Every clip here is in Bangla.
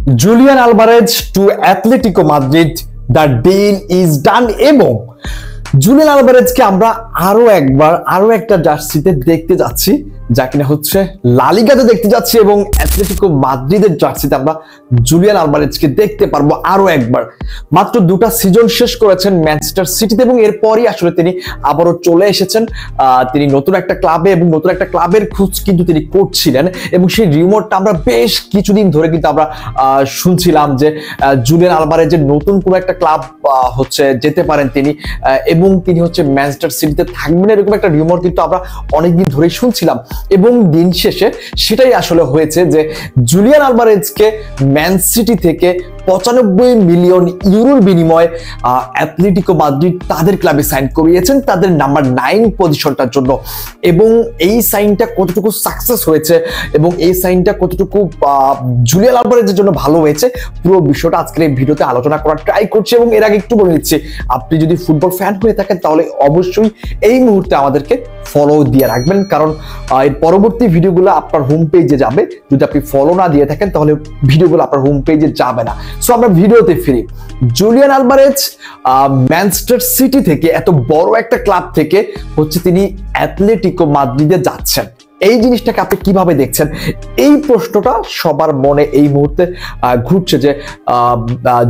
Julian Alvarez to Atletico Madrid, the deal is done. এবং জুলিয়ান আলভারেজকে আমরা আরো একটা জার্সিতে দেখতে যাচ্ছি, যা কিনা হচ্ছে লা লিগাতে দেখতে যাচ্ছি, এবং অ্যাথলেটিকো মাদ্রিদের জার্সিতে আমরা জুলিয়ান আলভারেজকে দেখতে পারবো আরো একবার। মাত্র দুটা সিজন শেষ করেছেন ম্যানচেস্টার সিটিতে, এবং এরপরই আসলে তিনি আবারও চলে এসেছেন তিনি নতুন একটা ক্লাবে, এবং নতুন একটা ক্লাবের খোঁজ কিন্তু তিনি করছিলেন। এবং সেই রিউমারটা আমরা বেশ কিছুদিন ধরে কিন্তু আমরা শুনছিলাম যে জুলিয়ান আলভারেজের নতুন কোনো একটা ক্লাব হচ্ছে যেতে পারেন তিনি, এবং তিনি হচ্ছে ম্যানচেস্টার সিটিতে থাকবেন, এরকম একটা রিউমার কিন্তু আমরা অনেকদিন ধরেই শুনছিলাম। এবং দিন শেষে সেটাই আসলে হয়েছে যে জুলিয়ান আলভারেজকে ম্যান সিটি থেকে 95 মিলিয়ন ইউরোর বিনিময়ে অ্যাথলেটিকো মাদ্রিদ তাদের ক্লাবে সাইন করিয়েছেন তাদের নাম্বার 9 পজিশনটার জন্য। এবং এই সাইনটা কতটুকু সাকসেস হয়েছে এবং এই সাইনটা কতটুকু জুলিয়ান আলভারেজের জন্য ভালো হয়েছে, পুরো বিষয়টা আজকের এই ভিডিওতে আলোচনা করার ট্রাই করছি। এবং এর আগে একটু বলে দিচ্ছি, আপনি যদি ফুটবল ফ্যান হয়ে থাকেন তাহলে অবশ্যই এই মুহূর্তে আমাদেরকে ফলো দিয়ে রাখবেন, কারণ এর পরবর্তী ভিডিওগুলো আপনার হোম পেজে যাবে। যদি আপনি ফলো না দিয়ে থাকেন তাহলে ভিডিওগুলো আপনার হোম পেজে যাবে না। সো আমরা ভিডিওতে ফিরি। জুলিয়ান আলভারেজ ম্যানচেস্টার সিটি থেকে, এত বড় একটা ক্লাব থেকে হচ্ছে তিনি অ্যাথলেটিকো মাদ্রিদে যাচ্ছেন, এই জিনিসটাকে আপনি কিভাবে দেখছেন? এই প্রশ্নটা সবার মনে এই মুহূর্তে ঘুরছে যে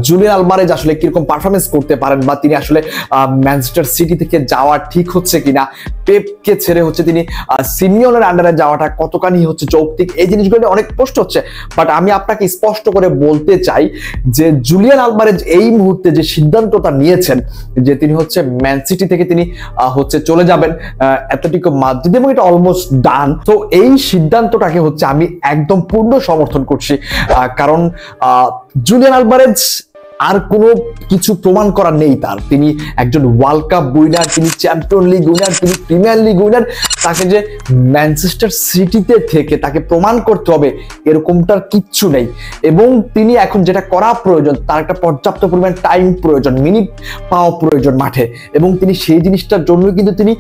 জুলিয়ান আলভারেজ আসলে কিরকম পারফরমেন্স করতে পারেন, বা তিনি আসলে ম্যানচেস্টার সিটি থেকে যাওয়া ঠিক হচ্ছে কিনা, পেপকে ছেড়ে হচ্ছে তিনি সিমিওনের আন্ডারে যাওয়াটা কতখানি হচ্ছে যৌক্তিক, এই জিনিসগুলো নিয়ে অনেক প্রশ্ন হচ্ছে। বাট আমি আপনাকে স্পষ্ট করে বলতে চাই যে জুলিয়ান আলভারেজ এই মুহূর্তে যে সিদ্ধান্তটা নিয়েছেন যে তিনি হচ্ছে ম্যান সিটি থেকে তিনি হচ্ছে চলে যাবেন অ্যাথলেটিকো মাদ্রিদ, এবং এটা অলমোস্ট ডান। তো এই সিদ্ধান্তটাকে হচ্ছে আমি একদম পূর্ণ সমর্থন করছি, কারণ জুলিয়ান আলভারেজ আর কোনো কিছু প্রমাণ করার নেই তার। তিনি একজন ওয়ার্ল্ড কাপ উইনার, তিনি চ্যাম্পিয়ন লিগ উইনার, তিনি প্রিমিয়ার লিগ উইনার। তাকে যে ম্যানচেস্টার সিটিতে থেকে তাকে প্রমাণ করতে হবে এরকমটার কিচ্ছু নেই। এবং তিনি এখন যেটা করা প্রয়োজন, তার একটা পর্যাপ্ত পরিমাণ টাইম প্রয়োজন, মিনিট পাওয়া প্রয়োজন মাঠে, এবং তিনি সেই জিনিসটার জন্যই কিন্তু তিনি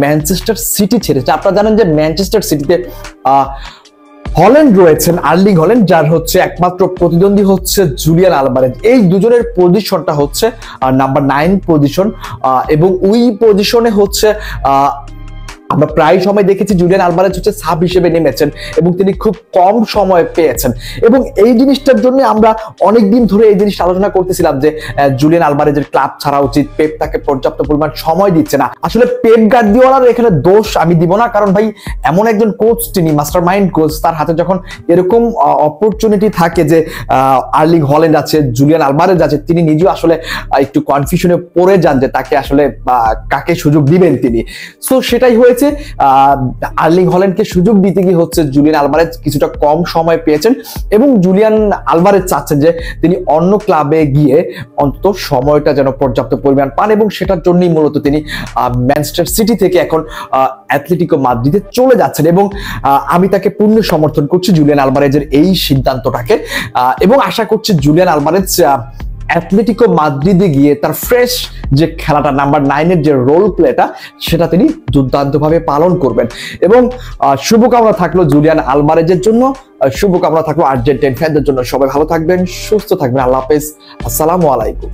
ম্যানচেস্টার সিটি ছেড়েছে। আপনারা জানেন যে ম্যানচেস্টার সিটিতে হল্যান্ড রয়েছেন, আর্লিং হল্যান্ড, যার হচ্ছে একমাত্র প্রতিদ্বন্দ্বী হচ্ছে জুলিয়ান আলভারেজ। এই দুজনের পজিশনটা হচ্ছে নাম্বার 9 পজিশন, এবং ওই পজিশনে হচ্ছে আমরা প্রায় সময় দেখেছি জুলিয়ান আলভারেজ হচ্ছে সাব হিসেবে নেমেছেন, এবং তিনি খুব কম সময় পেয়েছেন। এবং এই জিনিসটার জন্য আমরা অনেকদিন ধরে এই জিনিসটা আলোচনা করতেছিলাম যে জুলিয়ান আলভারেজের ক্লাব ছাড়া উচিত, পেপ তাকে পর্যাপ্ত পরিমাণ সময় দিচ্ছে না। আসলে পেপ গার্দিওলার এখানে দোষ আমি দিব না, কারণ ভাই এমন একজন কোচ, তিনি মাস্টার মাইন্ড কোচ, তার হাতে যখন এরকম অপরচুনিটি থাকে যে আর্লিং হল্যান্ড আছে, জুলিয়ান আলভারেজ আছে, তিনি নিজেও আসলে একটু কনফিউশনে পড়ে যান যে তাকে আসলে কাকে সুযোগ দিবেন তিনি। সো সেটাই হয়েছে, আর্লিং হল্যান্ডকে সুযোগ দিতে গিয়ে হচ্ছে জুলিয়ান আলভারেজ কিছুটা কম সময় পেয়েছেন, এবং জুলিয়ান আলভারেজ চাচ্ছেন যে তিনি অন্য ক্লাবে গিয়ে অন্তত সময়টা যেন পর্যাপ্ত পরিমাণ পান, এবং সেটার জন্যই মূলত তিনি ম্যানচেস্টার সিটি থেকে এখন অ্যাথলেটিকো মাদ্রিদে চলে যাচ্ছেন। এবং আমি তাকে পূর্ণ সমর্থন করছি জুলিয়ান আলভারেজের এই সিদ্ধান্তটাকে, এবং আশা করছি জুলিয়ান আলভারেজ অ্যাথলেটিকো মাদ্রিদে গিয়ে তার ফ্রেশ যে খেলাটা, নাম্বার 9 এর যে রোল প্লেটা, সেটা তিনি দুর্দান্তভাবে পালন করবেন। এবং শুভকামনা থাকলো জুলিয়ান আলভারেজের জন্য, শুভকামনা থাকলো আর্জেন্টাইন ফ্যানদের জন্য। সবাই ভালো থাকবেন, সুস্থ থাকবেন। আল্লাহ হাফেজ, আসসালামু আলাইকুম।